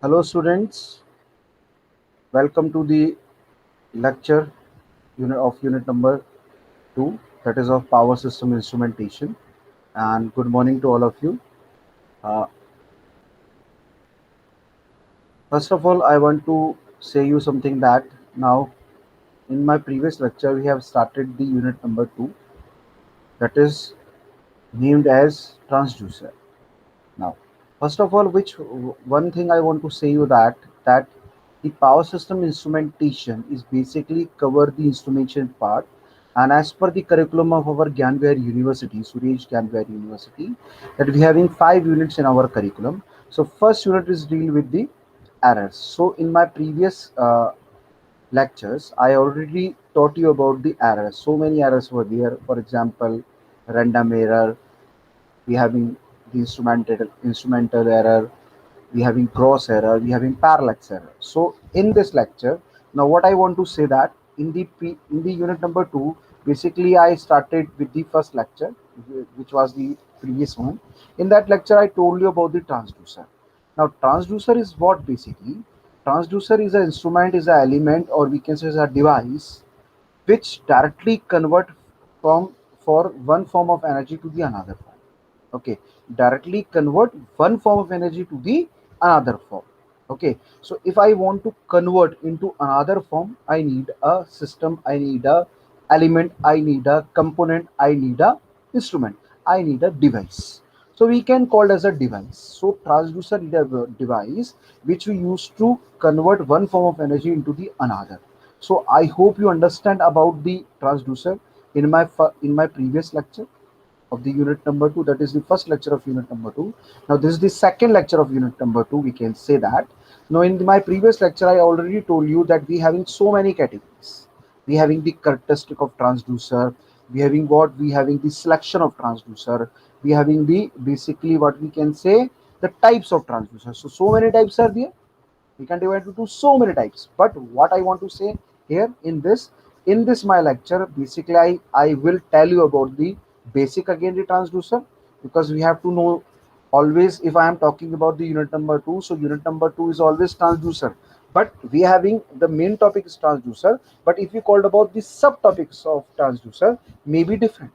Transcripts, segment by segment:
Hello students, welcome to the lecture unit number 2, that is of power system instrumentation, and good morning to all of you. Uh, First of all, I want to say you something that now in my previous lecture we have started the unit number 2, that is named as transducer. Now, first of all, which one thing I want to say you that the power system instrumentation is basically cover the instrumentation part, and as per the curriculum of our Gyanvihar University, Suresh Gyanvihar University, that we having 5 units in our curriculum. So first unit is deal with the errors. So in my previous lectures, I already taught you about the errors. So many errors were there. For example, random error, we having the instrumental error, we having cross error, we having parallax error. So in this lecture, now what I want to say that in the unit number 2, basically I started with the first lecture, which was the previous one. In that lecture I told you about the transducer. Now transducer is what? Basically transducer is an instrument, is an element, or we can say is a device which directly convert from for one form of energy to the another form. Okay, directly convert one form of energy to the another form. Okay, so if I want to convert into another form, I need a system, I need a element, I need a component, I need a instrument, I need a device. So we can call it as a device. So transducer is a device which we use to convert one form of energy into the another. So I hope you understand about the transducer in my previous lecture of the unit number 2, that is the first lecture of unit number 2. Now this is the second lecture of unit number 2, we can say that. Now in my previous lecture I already told you that we having so many categories. We having the characteristic of transducer, we having what, we having the selection of transducer, we having the basically what we can say the types of transducer. So many types are there, we can divide into so many types. But what I want to say here in this my lecture, basically I will tell you about the basic again the transducer, because we have to know always. If I am talking about the unit number 2, so unit number 2 is always transducer, but we having the main topic is transducer. But if you called about the subtopics of transducer, may be different,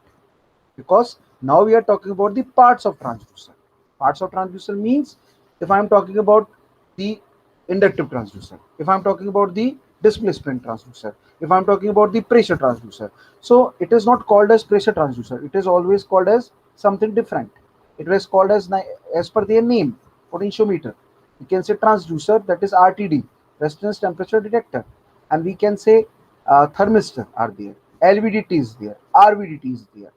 because now we are talking about the parts of transducer. Parts of transducer means, if I am talking about the inductive transducer, if I'm talking about the displacement transducer, if I'm talking about the pressure transducer, so it is not called as pressure transducer, it is always called as something different. It was called as per their name, potentiometer. We can say transducer, that is RTD, resistance temperature detector, and we can say thermistor are there, LVDT is there, RVDT is there.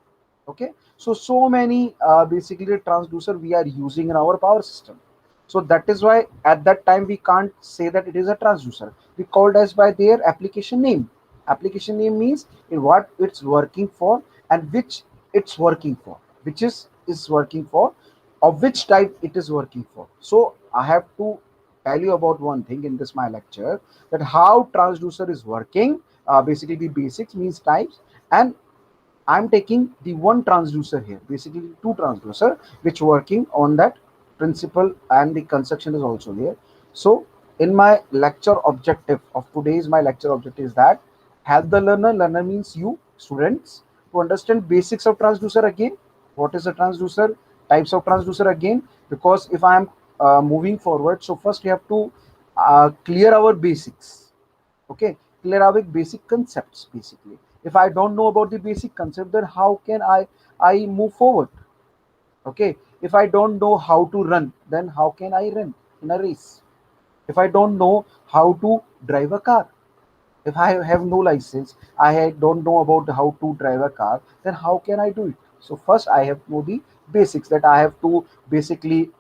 Okay, so many basically transducer we are using in our power system. So that is why at that time we can't say that it is a transducer, we called as by their application name. Application name means in what it's working for, and which it's working for, which is working for, of which type it is working for. So I have to tell you about one thing in this my lecture, that how transducer is working. Basically the basics means types, and I'm taking the one transducer here, basically two transducer, which working on that principle, and the construction is also there. So in my lecture objective of today's, my lecture objective is that help the learner means you students, to understand basics of transducer again. What is a transducer? Types of transducer again, because if I am moving forward, so first we have to clear our basics. Okay, clear our basic concepts. Basically, if I don't know about the basic concept, then how can I move forward? Okay, if I don't know how to run, then how can I run in a race? If I don't know how to drive a car, if I have no license, don't know about how to drive a car, then how can I do it? So first I have to know the basics, that I have to basically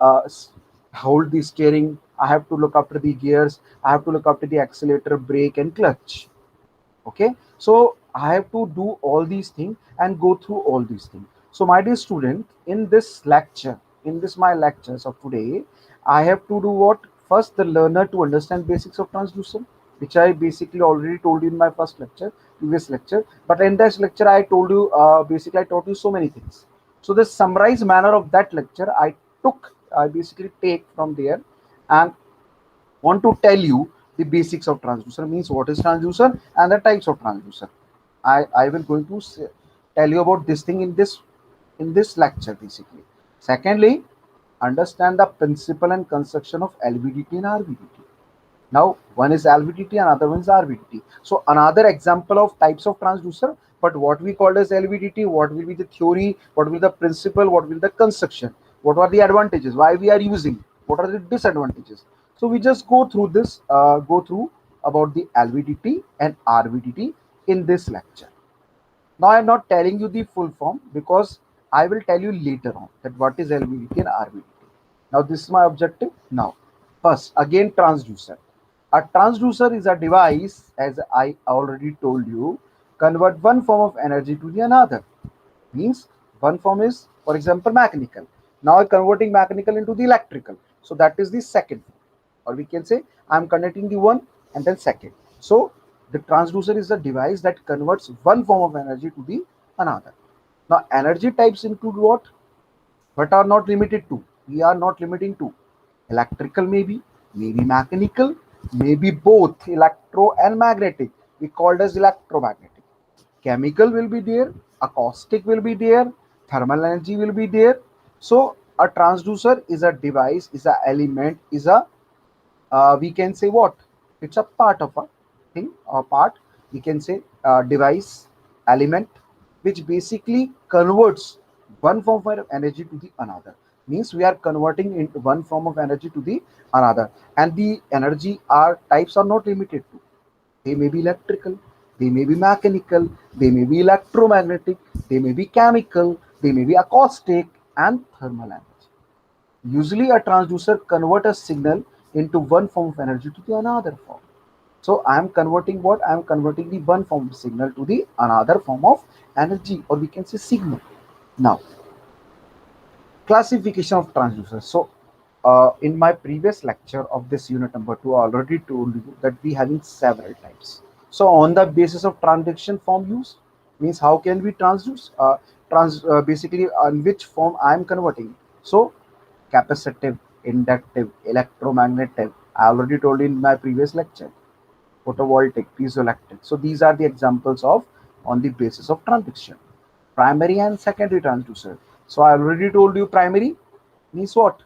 hold the steering, I have to look after the gears, I have to look after the accelerator, brake, and clutch. Okay, so I have to do all these things and go through all these things. So my dear student, in this lecture, in this my lectures of today, I have to do what? First, the learner to understand basics of transducer, which I basically already told you in my first lecture, previous lecture. But in this lecture I told you, basically I taught you so many things. So the summarized manner of that lecture I took, I basically take from there, and want to tell you the basics of transducer, means what is transducer and the types of transducer. I will going to tell you about this thing in this lecture basically. Secondly, understand the principle and construction of LVDT and RVDT. Now, one is LVDT, another one is RVDT. So, another example of types of transducer, but what we call as LVDT, what will be the theory, what will be the principle, what will be the construction, what are the advantages, why we are using, what are the disadvantages. So, we just go through this, go through about the LVDT and RVDT in this lecture. Now, I am not telling you the full form because I will tell you later on that what is LVDT and RVDT. Now, this is my objective. Now, first, again, transducer. A transducer is a device, as I already told you, convert one form of energy to the another. Means one form is, for example, mechanical. Now I'm converting mechanical into the electrical. So that is the second form. Or we can say I'm connecting the one and then second. So the transducer is a device that converts one form of energy to the another. Now energy types include what? But are not limited to. We are not limiting to electrical, maybe mechanical, maybe both electro and magnetic. We called as electromagnetic. Chemical will be there, acoustic will be there, thermal energy will be there. So a transducer is a device, is a element, is a we can say what? It's a part of a thing or part. We can say device, element, which basically converts one form of energy to the another. Means we are converting into one form of energy to the another, and the energy are types are not limited to. They may be electrical, they may be mechanical, they may be electromagnetic, they may be chemical, they may be acoustic and thermal energy. Usually, a transducer converts a signal into one form of energy to the another form. So I am converting what? I am converting the one form of signal to the another form of energy, or we can say signal. Now, classification of transducers. So in my previous lecture of this unit number 2, I already told you that we having several types. So on the basis of transaction form use, means how can we transduce? Basically on which form I am converting. So capacitive, inductive, electromagnetic. I already told in my previous lecture. Photovoltaic, piezoelectric. So these are the examples of on the basis of transaction. Primary and secondary transducer. So I already told you primary means what?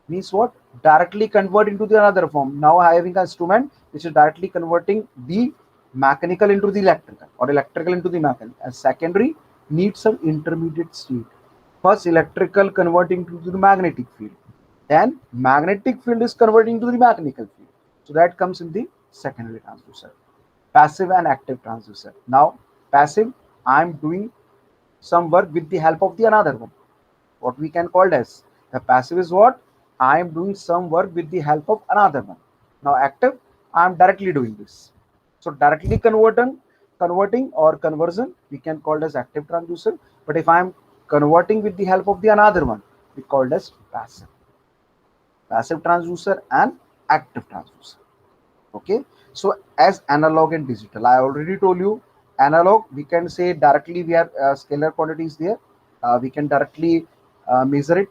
Means what? Directly convert into the another form. Now I having an instrument which is directly converting the mechanical into the electrical or electrical into the mechanical. And secondary needs some intermediate state. First electrical converting to the magnetic field, then magnetic field is converting to the mechanical field. So that comes in the secondary transducer. Passive and active transducer. Now passive, I am doing some work with the help of the another one, what we can call as the passive is what? I am doing some work with the help of another one. Now active, I am directly doing this. So directly converting or conversion, we can call as active transducer. But if I am converting with the help of the another one, we called as passive. Passive transducer and active transducer. Okay. So as analog and digital, I already told you analog, we can say directly we have scalar quantities there. We can directly measure it.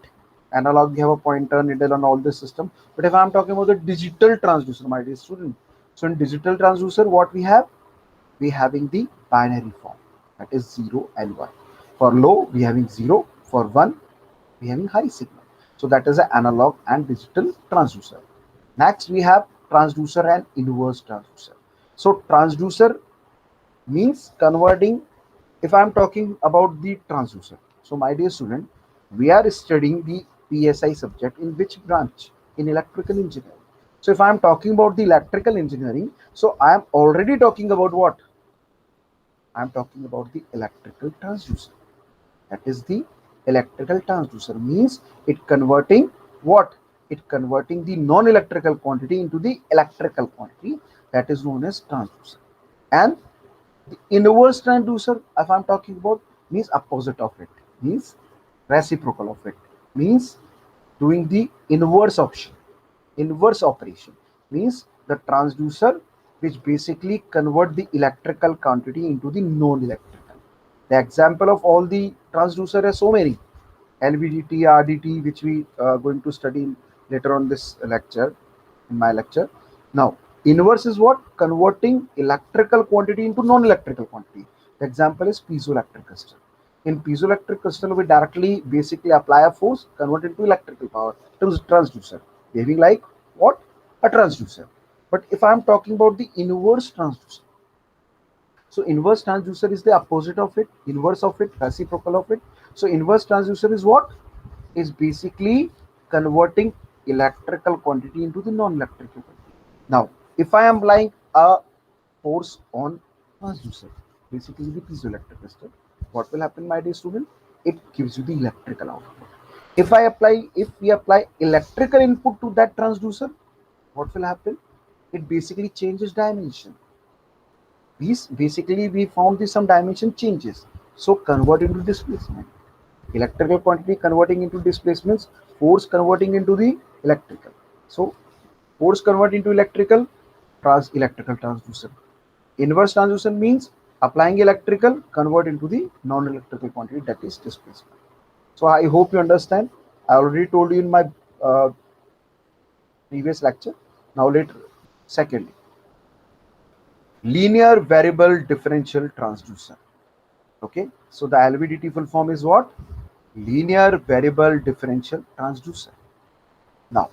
Analog, we have a pointer, needle, and all this system. But if I'm talking about the digital transducer, my dear student, so in digital transducer, what we have? We having the binary form, that is 0 and 1. For low, we having 0. For 1, we having high signal. So that is an analog and digital transducer. Next, we have transducer and inverse transducer. So transducer means converting. If I'm talking about the transducer, so my dear student, we are studying the PSI subject in which branch? In electrical engineering. So if I'm talking about the electrical engineering, so I am already talking about what? I'm talking about the electrical transducer. That is the electrical transducer, means it converting what? It converting the non-electrical quantity into the electrical quantity, that is known as transducer. And the inverse transducer, if I'm talking about, means opposite of it, means reciprocal of it, means doing the inverse option. Inverse operation means the transducer which basically convert the electrical quantity into the non-electrical. The example of all the transducer are so many. LVDT, RDT, which we are going to study later on this lecture. in my lecture. Now, inverse is what? Converting electrical quantity into non-electrical quantity. The example is piezoelectric crystal. In piezoelectric crystal, we directly basically apply a force, convert into electrical power to transducer, behaving like what? A transducer. But if I am talking about the inverse transducer, so inverse transducer is the opposite of it, inverse of it, reciprocal of it. So inverse transducer is what? Is basically converting electrical quantity into the non-electrical quantity. Now, if I am applying a force on transducer, basically the piezoelectric crystal, what will happen, my dear student? It gives you the electrical output. If we apply electrical input to that transducer, what will happen? It basically changes dimension. These basically we found this some dimension changes. So convert into displacement. Electrical quantity converting into displacements, force converting into the electrical. So force convert into electrical, electrical transducer. Inverse transducer means applying electrical convert into the non-electrical quantity, that is displacement. So I hope you understand. I already told you in my uh, previous lecture. Now let secondly, linear variable differential transducer. Okay, so the LVDT full form is what? Linear variable differential transducer. Now,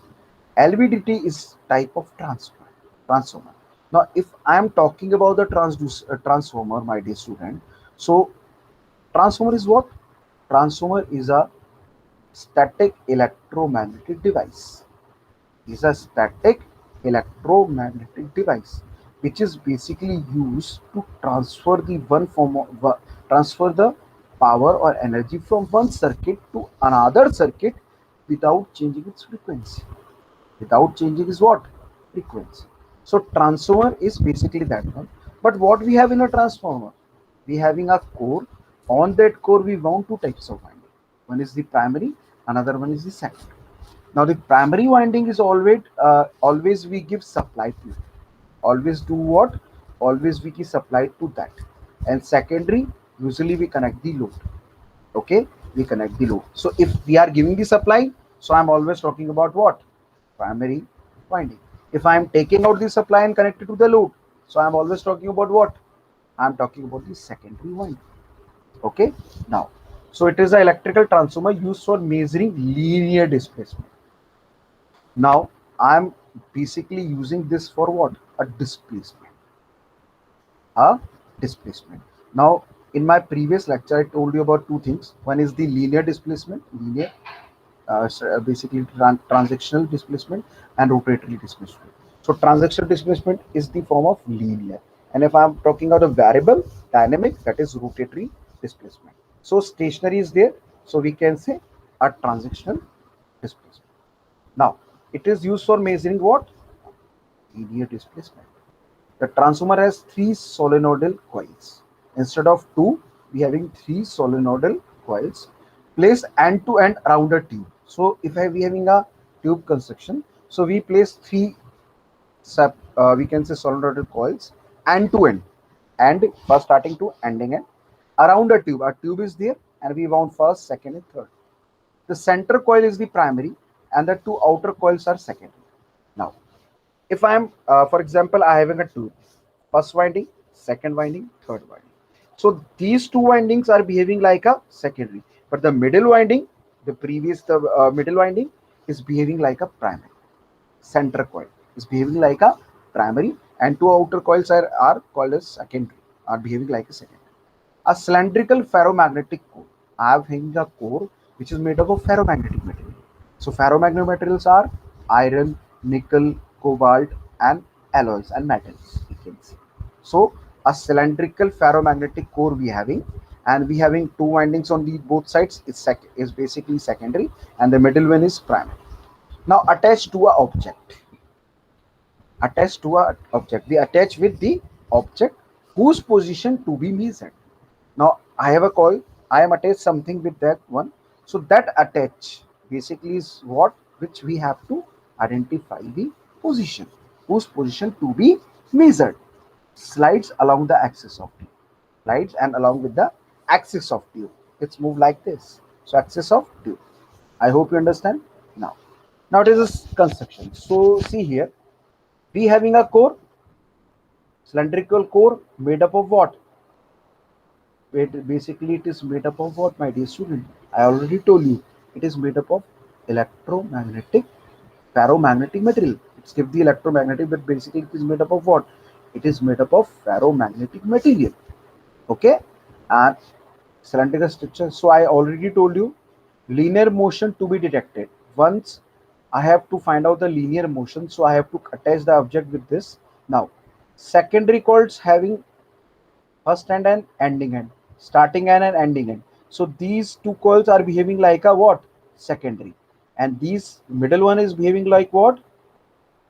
LVDT is type of transformer. Now, if I am talking about the transformer, my dear student, so transformer is what? Transformer is a static electromagnetic device. Is a static electromagnetic device which is basically used to transfer the transfer the power or energy from one circuit to another circuit without changing its frequency. Without changing is what? Frequency. So transformer is basically that one. But what we have in a transformer? We having a core. On that core we wound two types of winding. One is the primary, another one is the secondary. Now the primary winding is always we give supply to it. Always do what? Always we give supply to that. And secondary, usually we connect the load. Okay, we connect the load. So if we are giving the supply, so I'm always talking about what? Primary winding. If I'm taking out the supply and connected to the load, so I'm always talking about what? I'm talking about the secondary winding. Okay, now, so it is an electrical transformer used for measuring linear displacement. Now I'm basically using this for what? A displacement. A displacement. Now in my previous lecture I told you about two things. One is the linear displacement, linear basically transactional displacement and rotatory displacement. So transactional displacement is the form of linear, and if I'm talking about a variable dynamic, that is rotatory displacement. So stationary is there, so we can say a transactional displacement. Now it is used for measuring what? Linear displacement. The transformer has three solenoidal coils. Instead of two, we having three solenoidal coils placed end to end around a tube. So if we having a tube construction, so we place three we can say solenoidal coils end to end, and first starting to ending end around a tube. A tube is there, and we wound first, second, and third. The center coil is the primary, and the two outer coils are secondary. Now, if I am, for example, I having a tube, first winding, second winding, third winding. So these two windings are behaving like a secondary, but the middle winding, the middle winding is behaving like a primary. Center coil is behaving like a primary, and two outer coils are called as secondary, are behaving like a secondary. A cylindrical ferromagnetic core. I have hanging a core which is made up of ferromagnetic material. So ferromagnetic materials are iron, nickel, cobalt, and alloys and metals. You can see. So a cylindrical ferromagnetic core we having, and we having two windings on the both sides is basically secondary, and the middle one is primary. Now attached to a object. Attached to a object. We attach with the object whose position to be measured. Now I have a coil, I am attached something with that one. So that attach basically is what? Which we have to identify the position, whose position to be measured. Slides along the axis of tube. Slides and along with the axis of tube. It's moved like this. So axis of tube. I hope you understand now. Now it is a construction. So see here. We having a core, cylindrical core made up of what? Basically, it is made up of what, my dear student? I already told you. It is made up of electromagnetic, ferromagnetic material. It's give the electromagnetic, but basically it is made up of what? It is made up of ferromagnetic material. Okay, and cylindrical structure. So I already told you, linear motion to be detected. Once I have to find out the linear motion, so I have to attach the object with this. Now, secondary coils having first end and ending end, starting end and ending end. So these two coils are behaving like a what? Secondary. And these middle one is behaving like what?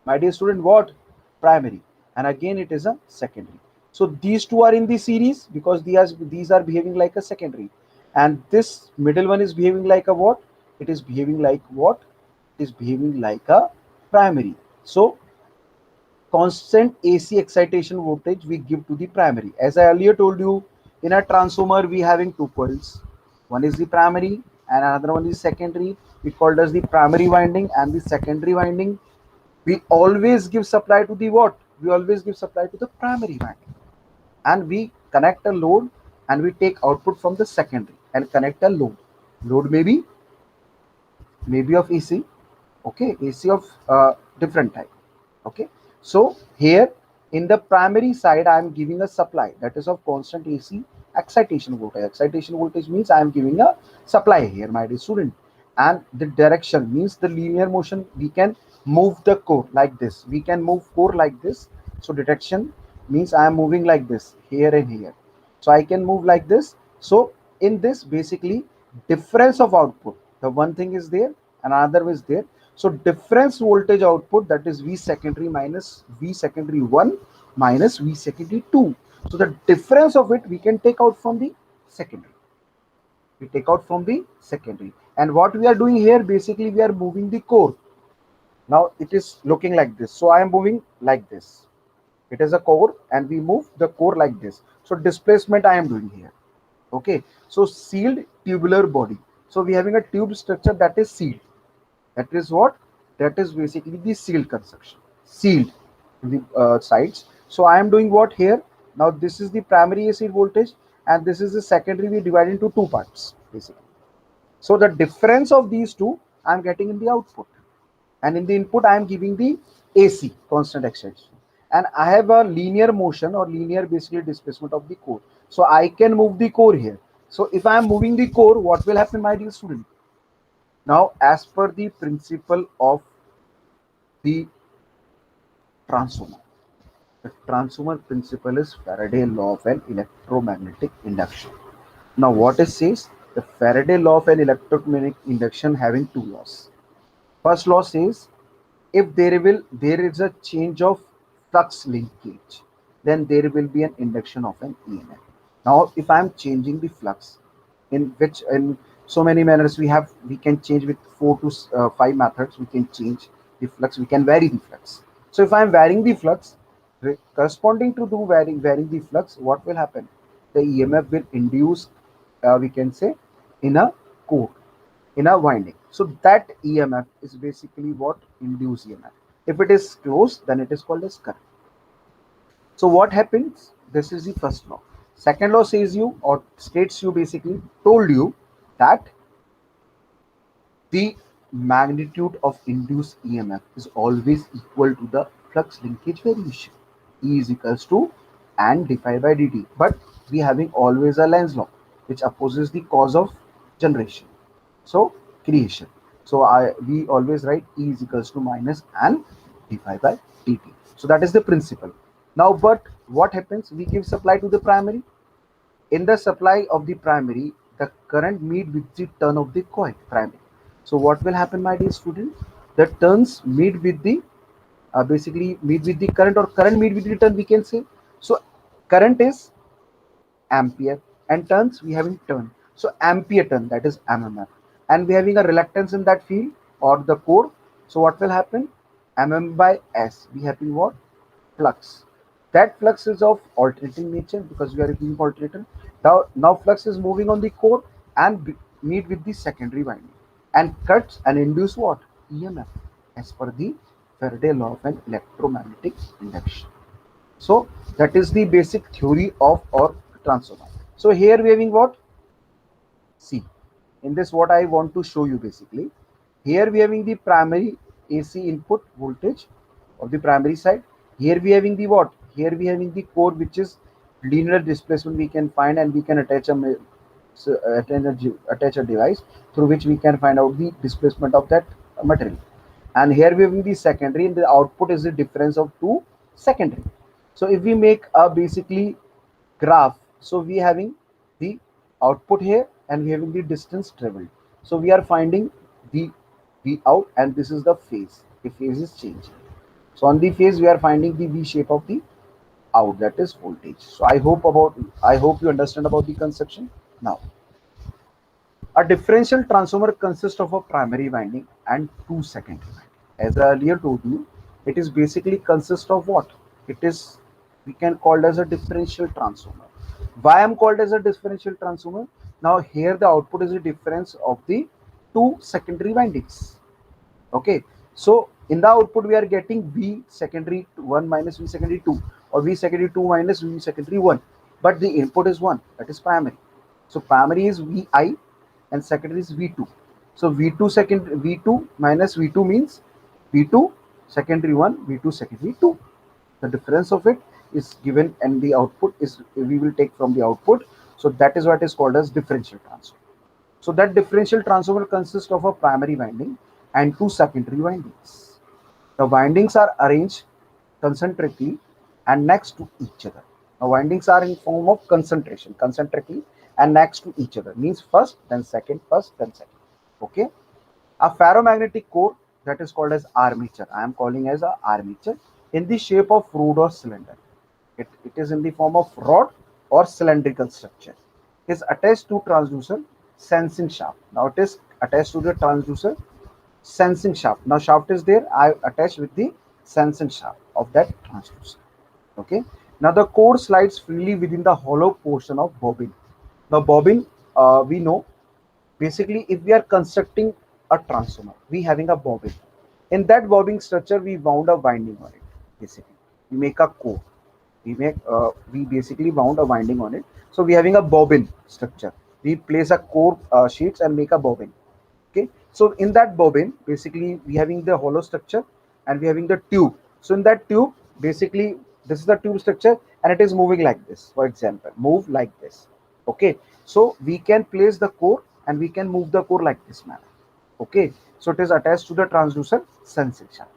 My dear student, what? Primary. And again it is a secondary. So these two are in the series because these are behaving like a secondary. And this middle one is behaving like a what? It is behaving like what? It is behaving like a primary. So constant AC excitation voltage we give to the primary. As I earlier told you, in a transformer we having two coils. One is the primary and another one is secondary. We called as the primary winding and the secondary winding. We always give supply to the what? We always give supply to the primary winding. And we connect a load and we take output from the secondary and connect a load. Load maybe of AC, okay, AC of different type. Okay, so here in the primary side I am giving a supply that is of constant AC excitation voltage. Excitation voltage means I am giving a supply here, my dear student. And the direction means the linear motion. We can move the core like this, we can move core like this. So detection means I am moving like this here and here, so I can move like this. So in this basically difference of output, the one thing is there, another is there. So difference voltage output, that is V secondary minus V secondary 1 minus V secondary 2. So the difference of it we can take out from the secondary. We take out from the secondary. And what we are doing here, basically we are moving the core. Now it is looking like this. So I am moving like this. It is a core and we move the core like this. So displacement I am doing here. Okay. So sealed tubular body. So we having a tube structure that is sealed. That is what? That is basically the sealed construction. Sealed in the sides. So I am doing what here? Now this is the primary AC voltage and this is the secondary. We divide into two parts basically. So the difference of these two I am getting in the output, and in the input I am giving the AC, constant excitation. And I have a linear motion or linear basically displacement of the core. So I can move the core here. So if I am moving the core, what will happen, my dear student? Now, as per the principle of the transformer, the transformer principle is Faraday law of an electromagnetic induction. Now, what it says? The Faraday law of an electromagnetic induction having two laws. First law says, if there is a change of flux linkage, then there will be an induction of an EMF. Now, if I am changing the flux, in so many manners we can change with 4 to 5 methods. We can change the flux, we can vary the flux. So if I am varying the flux, corresponding to do varying the flux, what will happen? The EMF will induce, we can say, in a core, in a winding. So that EMF is basically what? Induced EMF. If it is closed, then it is called as current. So what happens? This is the first law. Second law says you, or states you, basically told you that the magnitude of induced EMF is always equal to the flux linkage variation. E is equals to and dphi by dt. But we having always a Lenz law which opposes the cause of generation. So creation. So we always write E is equals to minus and dphi by dt. So that is the principle. Now, but what happens? We give supply to the primary. In the supply of the primary, the current meet with the turn of the coil primary. So what will happen, my dear student? The turns meet with the basically meet with the current, or current meet with the turn, we can say. So current is ampere and turns we having turn. So ampere turn, that is mmf, and we having a reluctance in that field or the core. So what will happen? Mm by s. We having what? Flux. That flux is of alternating nature because we are using alternator. Now flux is moving on the core and meet with the secondary winding and cuts and induce what? EMF as per the Faraday law of an electromagnetic induction. So that is the basic theory of our transformer. So here we having what? See, in this what I want to show you basically. Here we having the primary AC input voltage of the primary side. Here we having the what? Here we having the core, which is linear displacement we can find, and we can attach attach a device through which we can find out the displacement of that material. And here we having the secondary, and the output is the difference of two secondary. So if we make a basically graph, so we having the output here and we having the distance traveled. So we are finding the V out, and this is the phase. The phase is changing. So on the phase we are finding the V shape of the out, that is voltage. So I hope you understand about the conception. Now a differential transformer consists of a primary winding and two secondary winding. As I earlier told you, it is basically consists of what? It is, we can call it as a differential transformer. Why I'm called as a differential transformer? Now here the output is the difference of the two secondary windings. Okay, so in the output we are getting V secondary 1 minus V secondary 2, or V secondary 2 minus V secondary 1, but the input is 1, that is primary. So primary is Vi and secondary is V2. So V2 minus V2 means V2 secondary 1, V2 secondary 2. The difference of it is given, and the output is we will take from the output. So that is what is called as differential transformer. So that differential transformer consists of a primary winding and two secondary windings. The windings are arranged concentrically and next to each other. The windings are in form of concentration, concentrically and next to each other. Means first, then second, first, then second. Okay. A ferromagnetic core, that is called as armature. I am calling as a armature in the shape of rod or cylinder. It is in the form of rod or cylindrical structure. It is attached to transducer sensing shaft. Now it is attached to the transducer sensing shaft. Now shaft is there. I attach with the sensing shaft of that transducer. Okay. Now the core slides freely within the hollow portion of bobbin. Now bobbin, we know basically if we are constructing a transformer, we having a bobbin. In that bobbin structure, we wound a winding on it. Basically, we make a core. We basically wound a winding on it. So we having a bobbin structure. We place a core sheets and make a bobbin. Okay, so in that bobbin basically we having the hollow structure and we having the tube. So in that tube basically this is the tube structure, and it is moving like this, for example, move like this. Okay, so we can place the core and we can move the core like this manner. Okay, so it is attached to the transducer sensing shaft.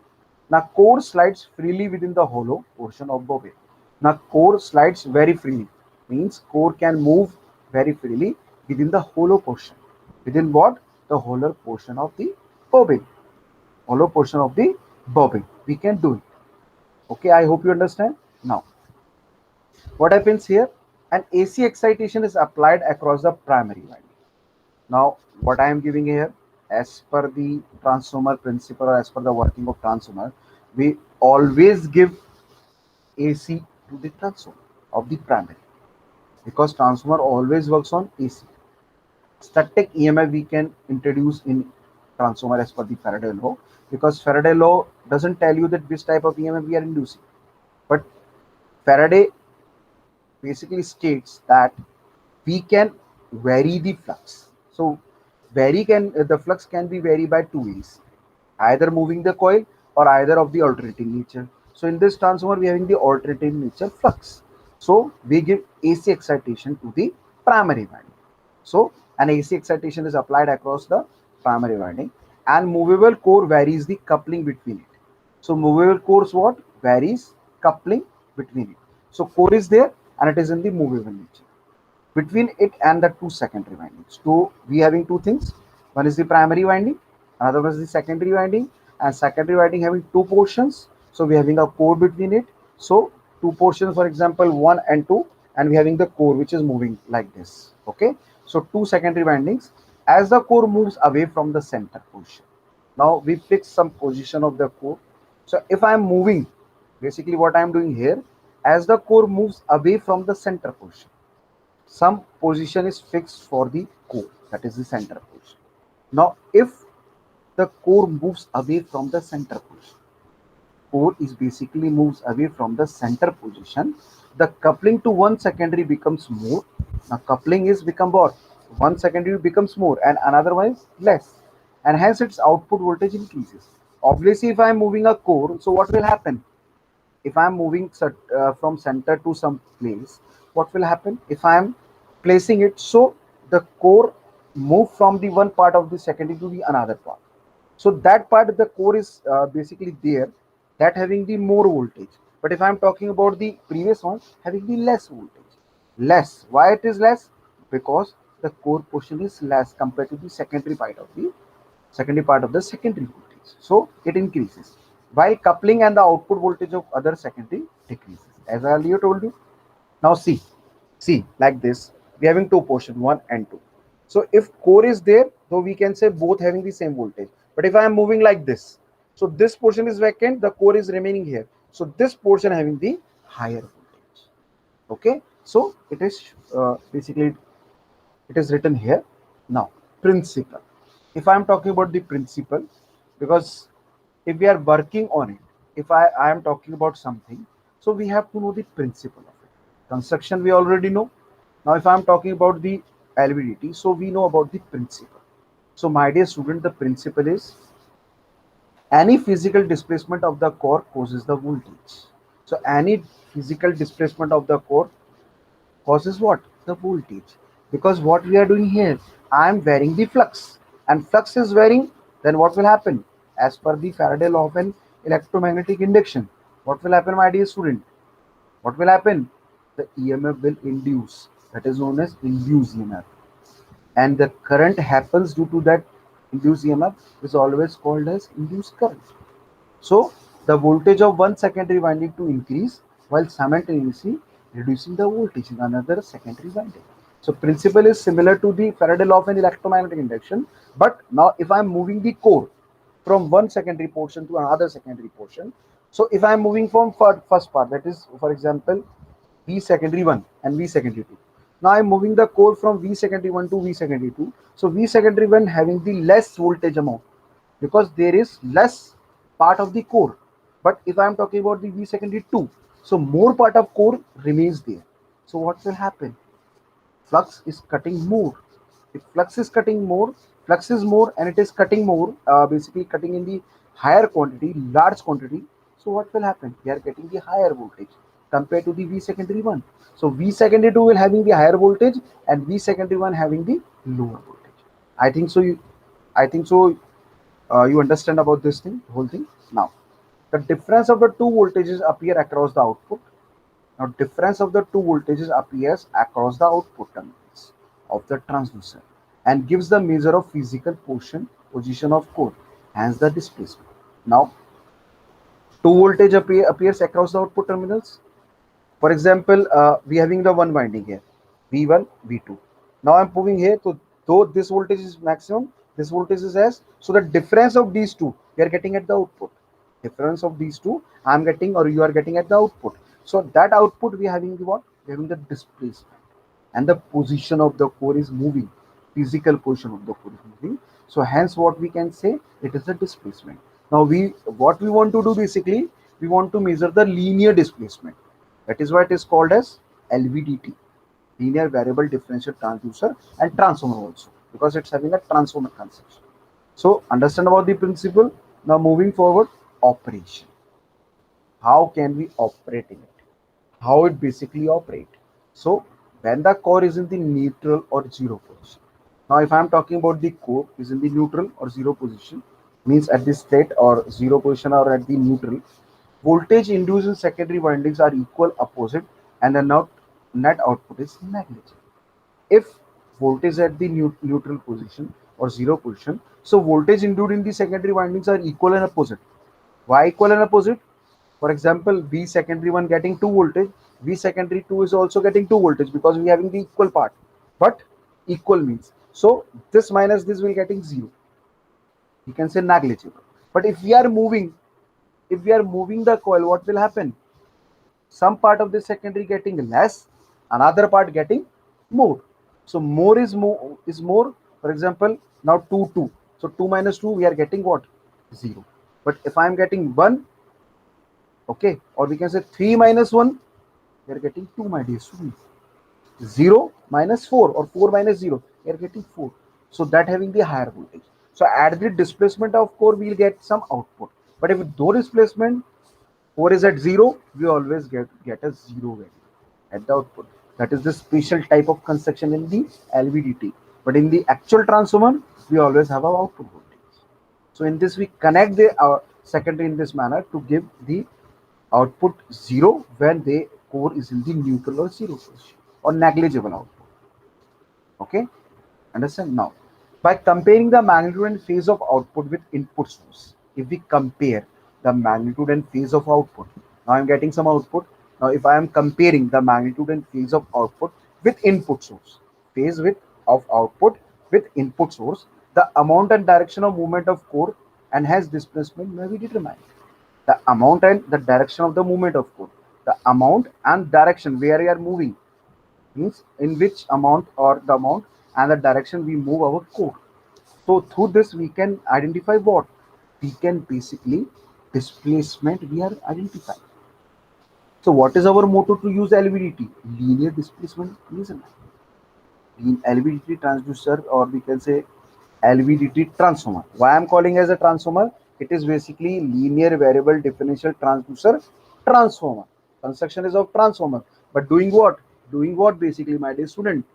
Now core slides freely within the hollow portion of bobbin. Now core slides very freely, means core can move very freely within the hollow portion. Within what? The hollow portion of the bobbin. Hollow portion of the bobbin. We can do it. Okay, I hope you understand. Now, what happens here? An AC excitation is applied across the primary winding. Now, what I am giving here, as per the transformer principle or as per the working of transformer, we always give AC to the transformer of the primary, because transformer always works on AC. Static EMF we can introduce in transformer as per the Faraday law, because Faraday law doesn't tell you that which type of EMF we are inducing, but Faraday basically states that we can vary the flux. So the flux can be varied by two ways, either moving the coil or either of the alternating nature. So in this transformer we are having the alternating nature flux. So we give AC excitation to the primary winding. So an AC excitation is applied across the primary winding, and movable core varies the coupling between it. So movable cores what? Varies coupling between it. So core is there and it is in the movable nature. Between it and the two secondary windings. So we having two things. One is the primary winding, another one is the secondary winding, and secondary winding having two portions. So we having a core between it. So two portions, for example, 1 and 2, and we having the core which is moving like this. Okay. So two secondary windings. As the core moves away from the center position, now we fix some position of the core. So if I am moving, basically what I am doing here, as the core moves away from the center position, some position is fixed for the core, that is the center position. Now if the core moves away from the center position, core is basically moves away from the center position, the coupling to one secondary becomes more. Now coupling is become what? One secondary becomes more and another one is less, and hence its output voltage increases. Obviously, if I am moving a core, so what will happen? If I am moving from center to some place, what will happen? If I am placing it, so the core move from the one part of the secondary to the another part. So that part of the core is basically there, that having the more voltage. But if I'm talking about the previous one, having the less voltage. Less. Why it is less? Because the core portion is less compared to the secondary part of the secondary voltage. So it increases. While coupling and the output voltage of other secondary decreases. As I earlier told you. Now see like this. We having two portion, one and two. So if core is there, though we can say both having the same voltage. But if I am moving like this, so this portion is vacant, the core is remaining here. So this portion having the higher voltage. Okay, so it is basically it is written here. Now principle. If I am talking about the principle, because if we are working on it, if I am talking about something, so we have to know the principle of it. Construction we already know. Now if I am talking about the LVDT, so we know about the principle. So my dear student, the principle is any physical displacement of the core causes the voltage. So any physical displacement of the core causes what? The voltage. Because what we are doing here, I am varying the flux, and flux is varying, then what will happen? As per the Faraday law of an electromagnetic induction, what will happen, my dear student? What will happen? The EMF will induce, that is known as induced EMF, and the current happens due to that induced EMF is always called as induced current. So the voltage of one secondary winding to increase while simultaneously reducing the voltage in another secondary winding. So principle is similar to the Faraday law of an electromagnetic induction, but now if I am moving the core from one secondary portion to another secondary portion, so if I am moving from first part, that is for example V secondary 1 and V secondary 2. Now I am moving the core from V secondary 1 to V secondary 2. So V secondary 1 having the less voltage amount because there is less part of the core. But if I am talking about the V secondary 2, so more part of core remains there. So what will happen? Flux is cutting more. If flux is more and it is cutting more, basically cutting in the higher quantity, large quantity. So what will happen? We are getting the higher voltage compared to the V secondary 1. So V secondary 2 will having the higher voltage and V secondary 1 having the lower voltage. I think so. I think so. You understand about this thing, whole thing. Now, the difference of the two voltages appear across the output. Now, difference of the two voltages appears across the output terminals of the transducer and gives the measure of physical position of core, hence the displacement. Now, two voltage appears across the output terminals. For example, we having the one winding here, V1, V2. Now I'm moving here, so though this voltage is maximum, this voltage is S. So the difference of these two, we are getting at the output. Difference of these two, I'm getting or you are getting at the output. So that output we are having the what? We are having the displacement, and the position of the core is moving. Physical position of the core is moving. So hence, what we can say, it is a displacement. Now what we want to do basically, we want to measure the linear displacement. That is why it is called as LVDT, linear variable differential transducer, and transformer also, because it's having a transformer concept. So understand about the principle. Now moving forward, operation. How can we operate in it? How it basically operate? So when the core is in the neutral or zero position. Now if I am talking about the core is in the neutral or zero position, means at this state or zero position or at the neutral, voltage induced in secondary windings are equal opposite and the net output is negligible. If voltage at the neutral position or zero position, so voltage induced in the secondary windings are equal and opposite. Why equal and opposite? For example, V secondary 1 getting 2 voltage, V secondary 2 is also getting 2 voltage because we having the equal part. But equal means, so this minus this will getting 0. You can say negligible. But if we are moving the coil, what will happen? Some part of the secondary getting less, another part getting more. So more is more. For example, now 2 2. So 2 minus 2 we are getting what? 0. But if I am getting 1, Okay, or we can say 3 minus 1, we are getting 2, my dear students. 0 minus 4 or 4 minus 0, we are getting 4. So that having the higher voltage. So at the displacement of core, we'll get some output. But if no displacement, core is at 0, we always get a 0 value at the output. That is the special type of construction in the LVDT. But in the actual transformer, we always have our output voltage. So in this, we connect the secondary in this manner to give the output 0 when the core is in the neutral or 0 position or negligible output. Okay, understand now. By comparing the magnitude and phase of output with input source, if we compare the magnitude and phase of output, now I'm getting some output. Now if I am comparing the magnitude and phase of output with input source, phase with of output with input source, the amount and direction of movement of core and hence displacement may be determined. The amount and the direction of the movement of core, the amount and direction where we are moving means in which amount or the amount and the direction we move our core. So through this we can identify what? We can basically displacement we are identifying. So what is our motto to use LVDT? Linear displacement measurement. In LVDT transducer, or we can say LVDT transformer. Why I'm calling as a transformer? It is basically linear variable differential transducer transformer. Construction is of transformer, but doing what? Doing what basically, my dear student?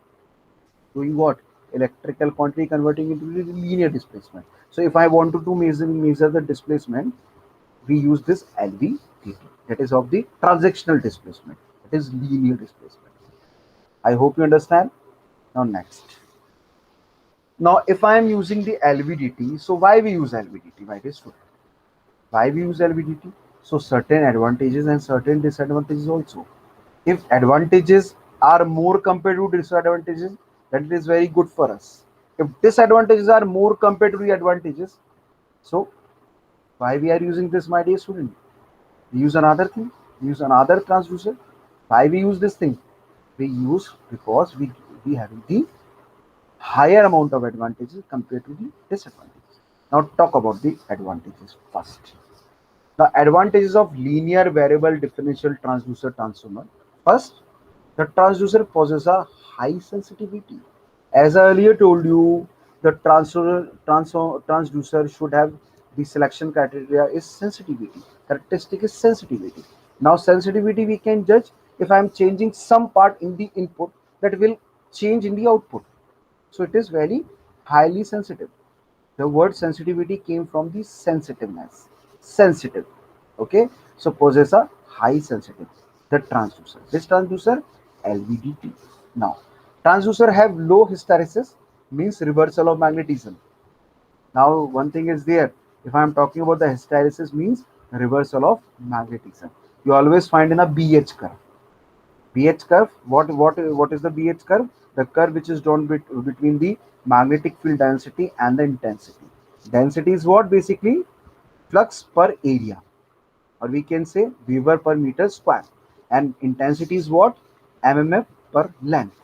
Doing what? Electrical quantity converting into linear displacement. So if I wanted to measure the displacement, we use this LVDT. That is of the transactional displacement. It is linear displacement. I hope you understand. Now next. Now if I am using the LVDT, so why we use LVDT? Why this student? Why we use LVDT? So certain advantages and certain disadvantages also. If advantages are more compared to disadvantages, then it is very good for us. If disadvantages are more compared to the advantages, so why we are using this, my dear student? We use another thing, we use another transducer. Why we use this thing? We use because we have the higher amount of advantages compared to the disadvantages. Now talk about the advantages first. The advantages of linear variable differential transducer transformer. First, the transducer possesses a high sensitivity. As I earlier told you, the transducer should have the selection criteria is sensitivity. Characteristic is sensitivity. Now sensitivity we can judge if I am changing some part in the input, that will change in the output. So it is very highly sensitive. The word sensitivity came from the sensitiveness. Sensitive. Okay. So possess a high sensitivity. The transducer. This transducer LVDT. Now, transducer have low hysteresis, means reversal of magnetism. Now, one thing is there. If I am talking about the hysteresis, means reversal of magnetism. You always find in a BH curve. BH curve. What is the BH curve? The curve which is drawn between the magnetic field density and the intensity. Density is what? Basically flux per area, or we can say Weber per meter square, and intensity is what? mmf per length.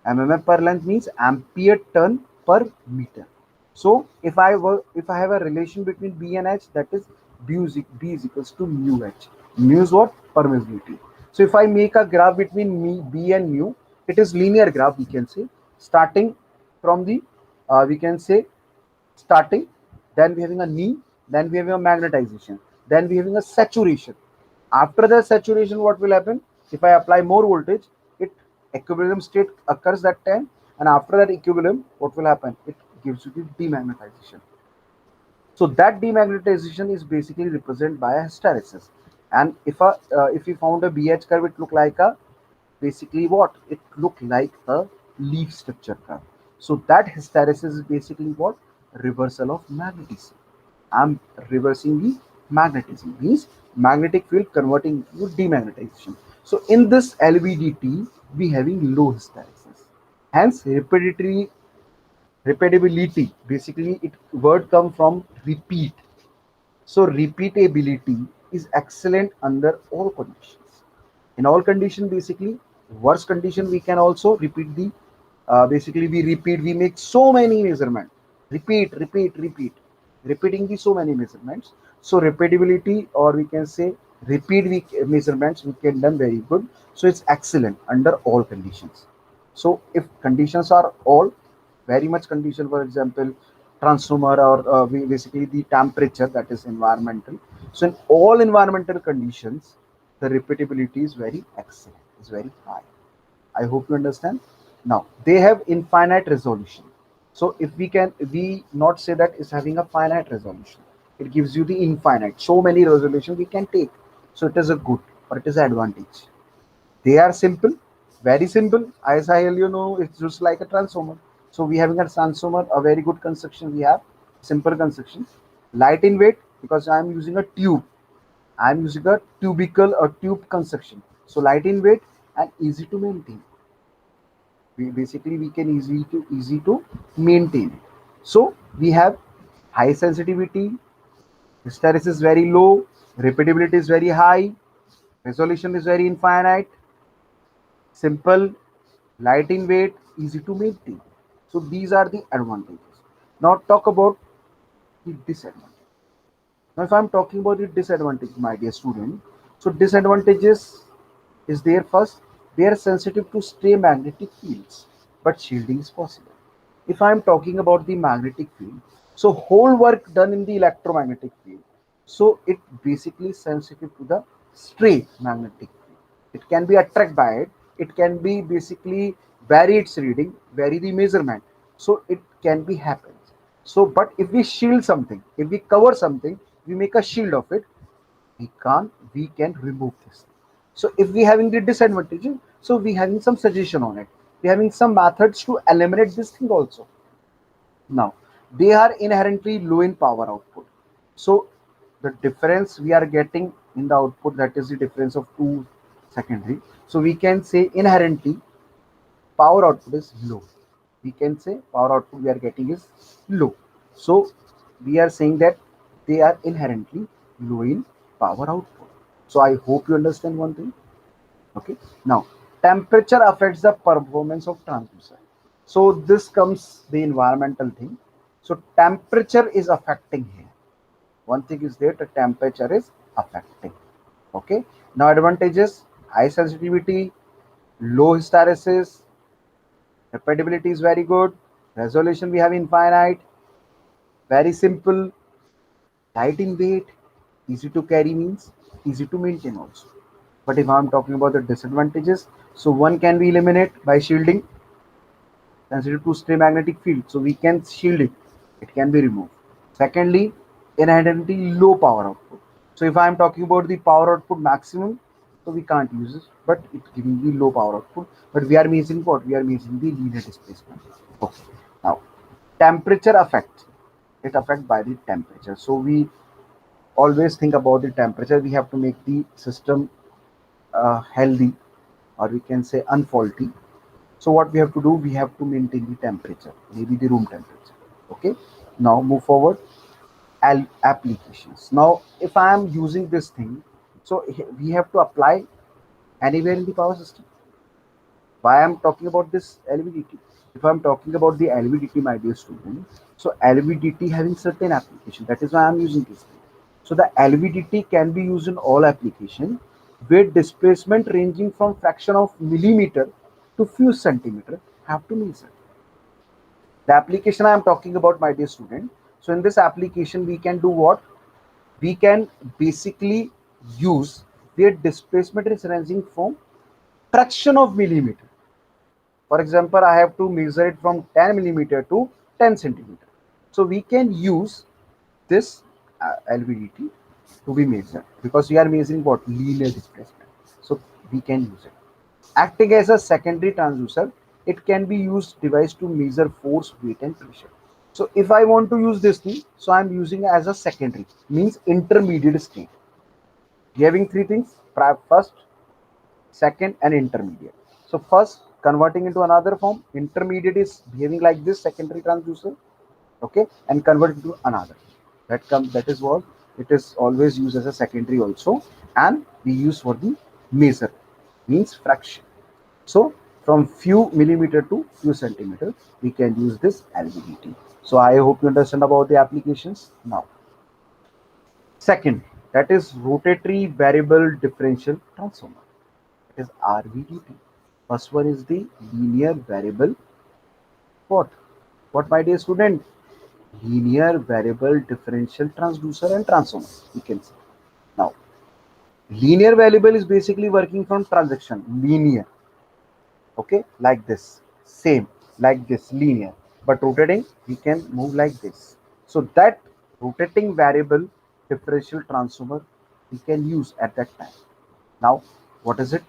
mmf per length means ampere turn per meter. So if I have a relation between B and H, that is B is equals to mu H. Mu is what? Permeability. So if I make a graph between B and mu, it is linear graph, we can say, starting from the we can say starting, then we having a knee, then we having a magnetization, then we having a saturation. After the saturation, what will happen? If I apply more voltage, it equilibrium state occurs that time, and after that equilibrium, what will happen? It gives you the demagnetization. So that demagnetization is basically represented by a hysteresis. And if we found a BH curve, it look like a basically what? It look like a leaf structure curve. So that hysteresis is basically what? Reversal of magnetism. I'm reversing the magnetism, means magnetic field converting to demagnetization. So in this LVDT, we having low hysteresis. Hence repeatability. Basically, it word come from repeat. So repeatability is excellent under all conditions. In all condition, basically, worst condition we can also repeat the. Basically, we make so many measurements. Repeating the so many measurements. So repeatability, or we can say repeat measurements we can done very good. So it's excellent under all conditions. So if conditions are all very much condition, for example transformer or basically the temperature, that is environmental. So in all environmental conditions the repeatability is very excellent, is very high. I hope you understand. Now they have infinite resolution. So if we not say that is having a finite resolution, it gives you the infinite, so many resolution we can take. So it is a good, or it is an advantage. They are simple, very simple. As I you know, it's just like a transformer. So we having a transformer, a very good construction we have, simple construction. Light in weight, because I am using a tube. I am using a tubical or tube construction. So light in weight and easy to maintain. We can easy to maintain it. So we have high sensitivity, hysteresis is very low, repeatability is very high, resolution is very infinite, simple, light in weight, easy to maintain. So these are the advantages. Now talk about the disadvantage. Now if I'm talking about the disadvantage, my dear student, so disadvantages is there. First, they are sensitive to stray magnetic fields, but shielding is possible. If I am talking about the magnetic field, so whole work done in the electromagnetic field, so it basically sensitive to the stray magnetic field. It can be attracted by it. It can be basically vary its reading, vary the measurement. So it can be happens. So, but if we shield something, if we cover something, we make a shield of it, we can remove this. So if we having the disadvantage, so we having some suggestion on it, we having some methods to eliminate this thing also. Now they are inherently low in power output. So the difference we are getting in the output, that is the difference of two secondary. So we can say inherently power output is low. We can say power output we are getting is low. So we are saying that they are inherently low in power output. So I hope you understand one thing. Okay. Now temperature affects the performance of transducer. So this comes the environmental thing. So temperature is affecting here. One thing is there, the temperature is affecting. Okay. Now advantages: high sensitivity, low hysteresis, repeatability is very good, resolution we have infinite, very simple, light in weight, easy to carry means easy to maintain also. But if I'm talking about the disadvantages, so one can be eliminated by shielding, sensitive to stray magnetic field, so we can shield it, it can be removed. Secondly, inherently low power output. So if I'm talking about the power output maximum, so we can't use it, but it's giving the low power output. But we are measuring what? We are measuring the linear displacement. Okay. Now, temperature affect. It affect by the temperature. So we always think about the temperature. We have to make the system healthy, or we can say unfaulty. So what we have to do, we have to maintain the temperature, maybe the room temperature. Okay. Now move forward. Applications. Now if I am using this thing, so we have to apply anywhere in the power system. Why I'm talking about this LVDT? If I'm talking about the LVDT, my dear student, so LVDT having certain application. That is why I'm using this thing. So the LVDT can be used in all application with displacement ranging from fraction of millimeter to few centimeter have to measure. The application I am talking about, my dear student. So in this application, we can do what? We can basically use where displacement is ranging from fraction of millimeter. For example, I have to measure it from 10 millimeter to 10 centimeter. So we can use this LVDT to be measured, because we are measuring what? Linear displacement. So we can use it. Acting as a secondary transducer, it can be used device to measure force, weight, and pressure. So if I want to use this thing, so I'm using as a secondary, means intermediate state. We having three things: first, second, and intermediate. So first, converting into another form, intermediate is behaving like this secondary transducer, okay, and convert to another. That is what it is always used as a secondary also, and we use for the measure, means fraction. So from few millimeter to few centimeter, we can use this LVDT. So I hope you understand about the applications now. Second, that is rotatory variable differential transformer. It is RVDT. First one is the linear variable what? What, my dear student? Linear variable differential transducer and transformer. You can see. Now, linear variable is basically working from transaction, linear. Okay, like this. Same, like this, linear. But rotating, we can move like this. So that rotating variable differential transformer we can use at that time. Now, what is it?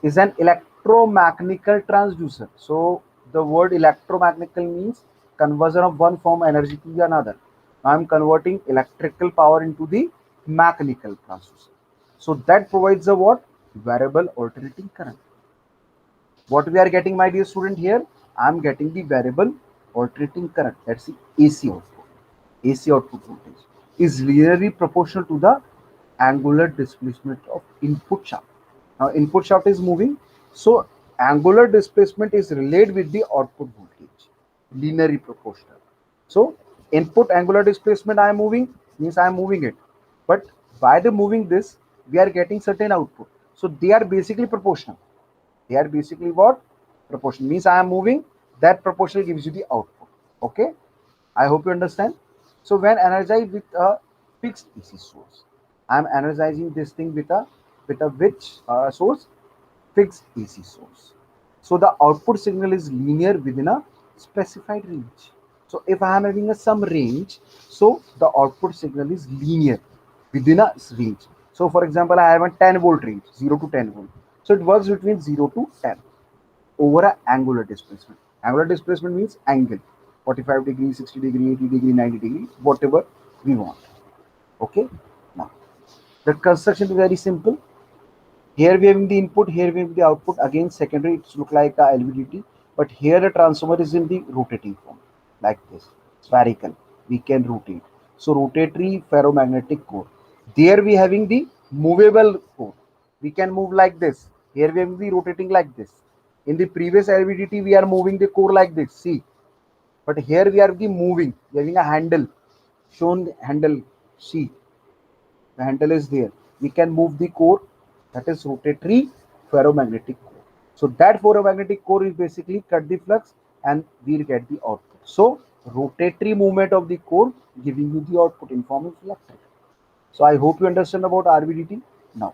Is an electromechanical transducer. So the word electromechanical means conversion of one form energy to another. I am converting electrical power into the mechanical transducer. So that provides a what? Variable alternating current. What we are getting, my dear student, here? I am getting the variable alternating current. That's the AC output. AC output voltage is linearly proportional to the angular displacement of input shaft. Now input shaft is moving, so angular displacement is related with the output voltage, linearly proportional. So input angular displacement I am moving means I am moving it, but by the moving this we are getting certain output. So they are basically proportional. They are basically what? Proportional means I am moving, that proportional gives you the output. Okay, I hope you understand. So when energized with a fixed AC source, I am energizing this thing with a which source? Fixed AC source. So the output signal is linear within a specified range. So if I am having a some range, so the output signal is linear within a range. So for example, I have a 10 volt range, 0 to 10 volt. So it works between 0 to 10 over an angular displacement. Angular displacement means angle, 45 degree, 60 degree, 80 degree, 90 degree, whatever we want. Okay. Now the construction is very simple. Here we have the input, here we have the output. Again, secondary, it's look like a LVDT, but here the transformer is in the rotating form, like this, spherical. We can rotate. So rotatory ferromagnetic core. There we having the movable core. We can move like this. Here we have the rotating like this. In the previous LVDT, we are moving the core like this. See, but here we are the moving. We are having a handle. Shown handle. See, the handle is there. We can move the core, that is rotatory ferromagnetic core. So that ferromagnetic core is basically cut the flux and we'll get the output. So rotatory movement of the core giving you the output in form of electric. So I hope you understand about RVDT. Now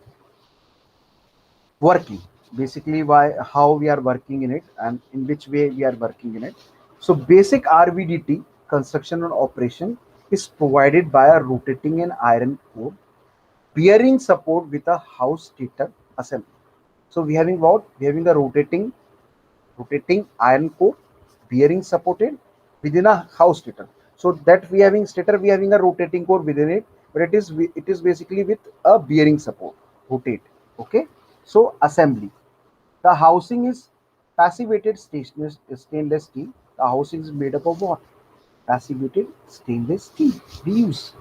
working, basically why, how we are working in it and in which way we are working in it. So basic RVDT construction and operation is provided by a rotating and iron core bearing support with a house stator assembly. So we having what? We having a rotating iron core bearing supported within a house stator. So that we having stator, we having a rotating core within it, but it is basically with a bearing support, rotate. Okay. So assembly. The housing is passivated stainless steel. The housing is made up of what? Passivated stainless steel. We use.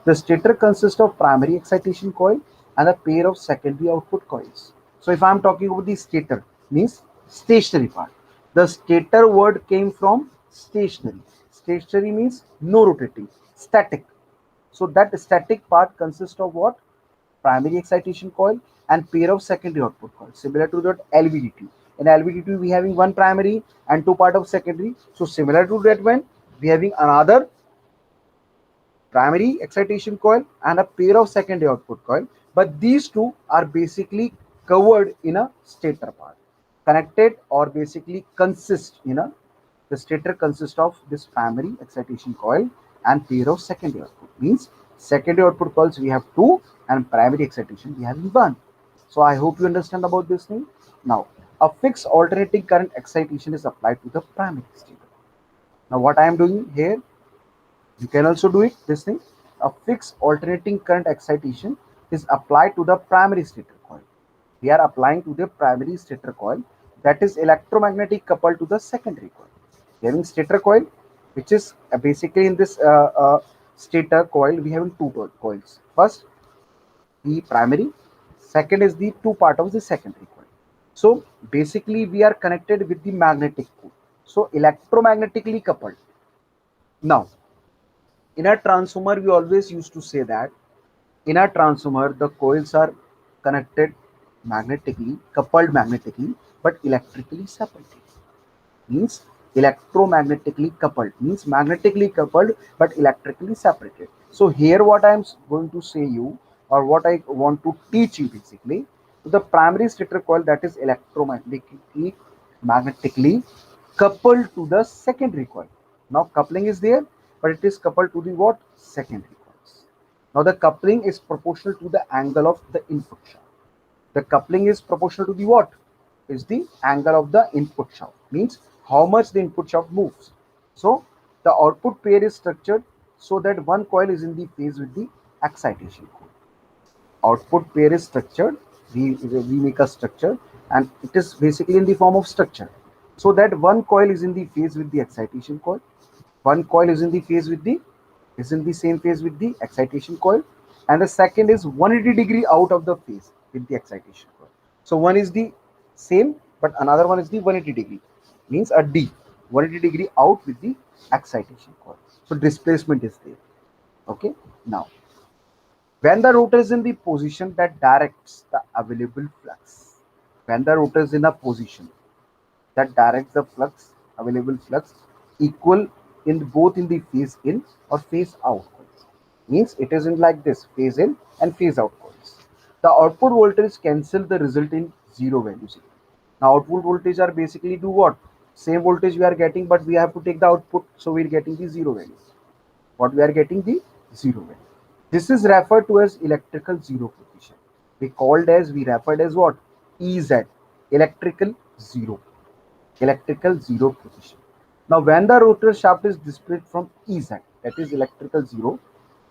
The stator consists of primary excitation coil and a pair of secondary output coils. So if I am talking about the stator, means stationary part. The stator word came from stationary. Stationary means no rotating, static. So that static part consists of what? Primary excitation coil and pair of secondary output coil, similar to that LVDT. In LVDT, we having one primary and two part of secondary. So similar to that one, we having another primary excitation coil and a pair of secondary output coil. But these two are basically covered in a stator part, connected or basically consist in a, the stator consists of this primary excitation coil and pair of secondary output. Means secondary output coils we have two and primary excitation we have one. So I hope you understand about this thing. Now a fixed alternating current excitation is applied to the primary stator. Now what I am doing here, you can also do it this thing. A fixed alternating current excitation is applied to the primary stator coil. We are applying to the primary stator coil, that is electromagnetic coupled to the secondary coil. We having stator coil, which is basically in this stator coil we have two coils. First the primary, second is the two part of the secondary coil. So basically we are connected with the magnetic core, so electromagnetically coupled. Now in a transformer we always used to say that In a transformer, the coils are connected magnetically, coupled magnetically, but electrically separated. Means electromagnetically coupled, means magnetically coupled but electrically separated. So here what I am going to say you, or what I want to teach you basically, the primary stator coil that is magnetically coupled to the secondary coil. Now coupling is there, but it is coupled to the what? Secondary coils. Now the coupling is proportional to the angle of the input shaft. The coupling is proportional to the what? Is the angle of the input shaft. Means how much the input shaft moves. So the output pair is structured so that one coil is in the phase with the excitation coil. Output pair is structured. We make a structure and it is basically in the form of structure. So that one coil is in the phase with the excitation coil. One coil is in the phase with the is in the same phase with the excitation coil, and the second is 180-degree out of the phase with the excitation coil. So one is the same but another one is the 180-degree, means a D, 180-degree out with the excitation coil. So displacement is there. Okay, now when the rotor is in the position that directs the available flux, when the rotor is in a position that directs the flux, available flux, equal in both in the phase in or phase out coils. Means it isn't like this, phase in and phase out coils. The output voltage cancel the result in zero values. Now output voltage are basically do what? Same voltage we are getting, but we have to take the output, so we are getting the zero value. What we are getting? The zero value. This is referred to as electrical zero position. We referred as what? EZ, electrical zero. Electrical zero position. Now when the rotor shaft is displayed from EZ, that is electrical zero,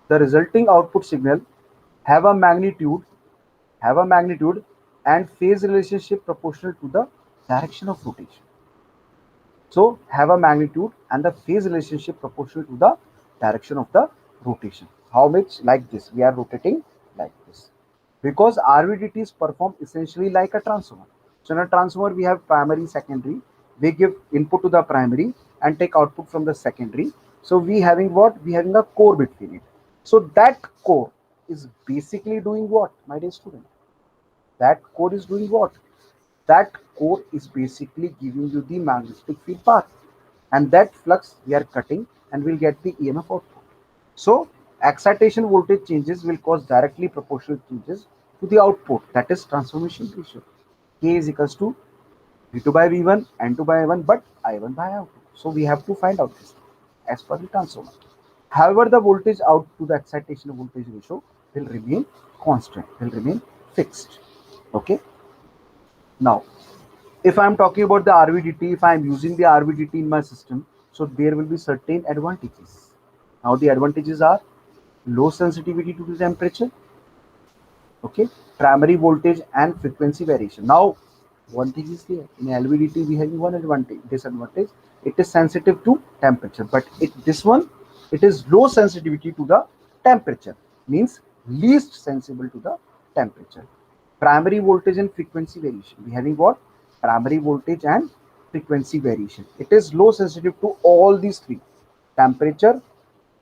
the resulting output signal have a magnitude have a magnitude and phase relationship proportional to the direction of rotation. So have a magnitude and the phase relationship proportional to the direction of the rotation. How much? Like this. We are rotating like this. Because RVDTs perform essentially like a transformer. So in a transformer, we have primary, secondary. We give input to the primary and take output from the secondary. So we having what? We having a core between it. So that core is basically doing what, my dear student? That core is doing what? That core is basically giving you the magnetic field path, and that flux we are cutting and we'll get the EMF output. So excitation voltage changes will cause directly proportional changes to the output, that is transformation ratio. K is equals to V2 by V1, N2 by I1, but I1 by I2. So we have to find out this as per the transformer. However, the voltage out to the excitation voltage ratio will remain constant, will remain fixed. Okay. Now, if I'm talking about the RVDT, if I'm using the RVDT in my system, so there will be certain advantages. Now the advantages are low sensitivity to the temperature, okay, primary voltage and frequency variation. Now one thing is there, in LVDT we have one disadvantage, it is sensitive to temperature, but this one, it is low sensitivity to the temperature, means least sensible to the temperature. Primary voltage and frequency variation, we having what? Primary voltage and frequency variation. It is low sensitive to all these three: temperature,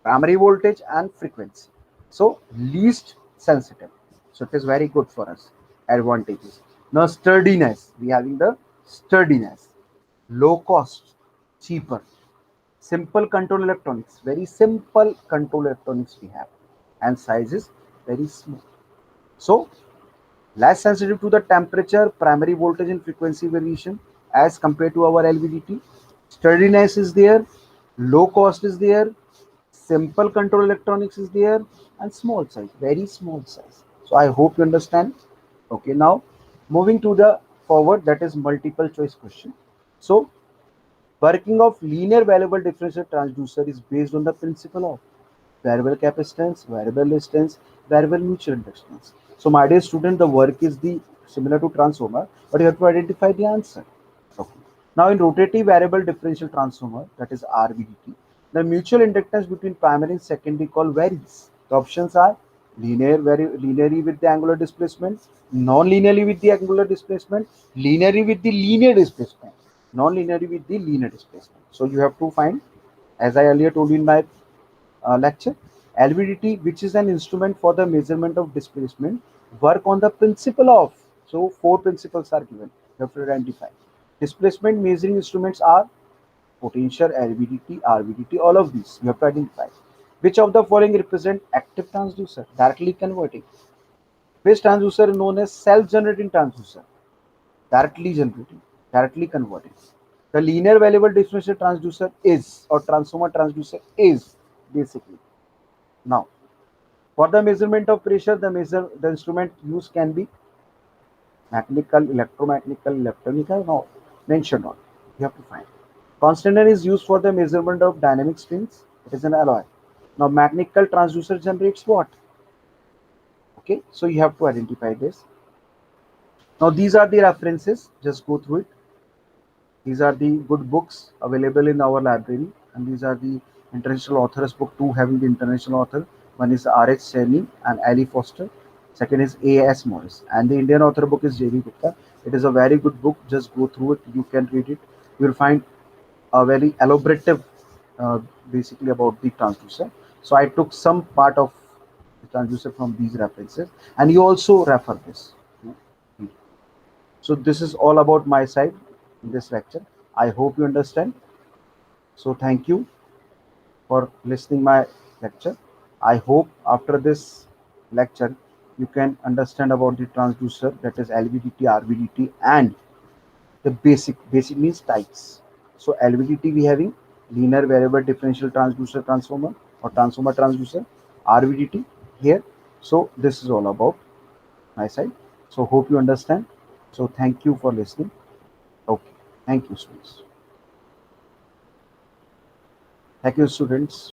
primary voltage and frequency. So least sensitive. So it is very good for us. Advantages. Now sturdiness, we having the sturdiness, low cost, cheaper, simple control electronics, very simple control electronics we have, and size is very small. So less sensitive to the temperature, primary voltage and frequency variation as compared to our LVDT. Sturdiness is there, low cost is there, simple control electronics is there, and small size, very small size. So I hope you understand. Okay, now moving to the forward, that is multiple choice question. So working of linear variable differential transducer is based on the principle of variable capacitance, variable resistance, variable mutual inductance. So my dear student, the work is the similar to transformer, but you have to identify the answer. Okay. Now in rotating variable differential transformer, that is RVDT, the mutual inductance between primary and secondary coil varies. The options are linearly with the angular displacement, non-linearly with the angular displacement, linearly with the linear displacement, non-linearly with the linear displacement. So you have to find, as I earlier told you in my lecture, LVDT, which is an instrument for the measurement of displacement, work on the principle of. So four principles are given. You have to identify. Displacement measuring instruments are potential, LVDT, RVDT, all of these. You have to identify. Which of the following represent active transducer? Directly converting. Which transducer is known as self-generating transducer? Directly generating, directly converting. The linear variable differential transducer is, or transformer transducer is, basically. Now, for the measurement of pressure, the instrument used can be mechanical, electromechanical, electronical. No, mentioned on. You have to find. Constant is used for the measurement of dynamic strings. It is an alloy. Now, mechanical transducer generates what? Okay, so you have to identify this. Now, these are the references. Just go through it. These are the good books available in our library, and these are the international authors book. Two having the international author. One is R.H. Cheney and Ali Foster. Second is A.S. Morris, and the Indian author book is J.B. Gupta. It is a very good book. Just go through it. You can read it. You will find a very elaborative, uh, basically about the transducer. So I took some part of the transducer from these references, and you also refer this. So this is all about my side in this lecture. I hope you understand. So thank you for listening my lecture. I hope after this lecture you can understand about the transducer, that is LVDT, RVDT, and the basic means types. So LVDT we having linear variable differential transducer transformer or transformer transducer, RVDT here. So this is all about my side. So hope you understand. So thank you for listening. Okay. Thank you, students. Thank you, students.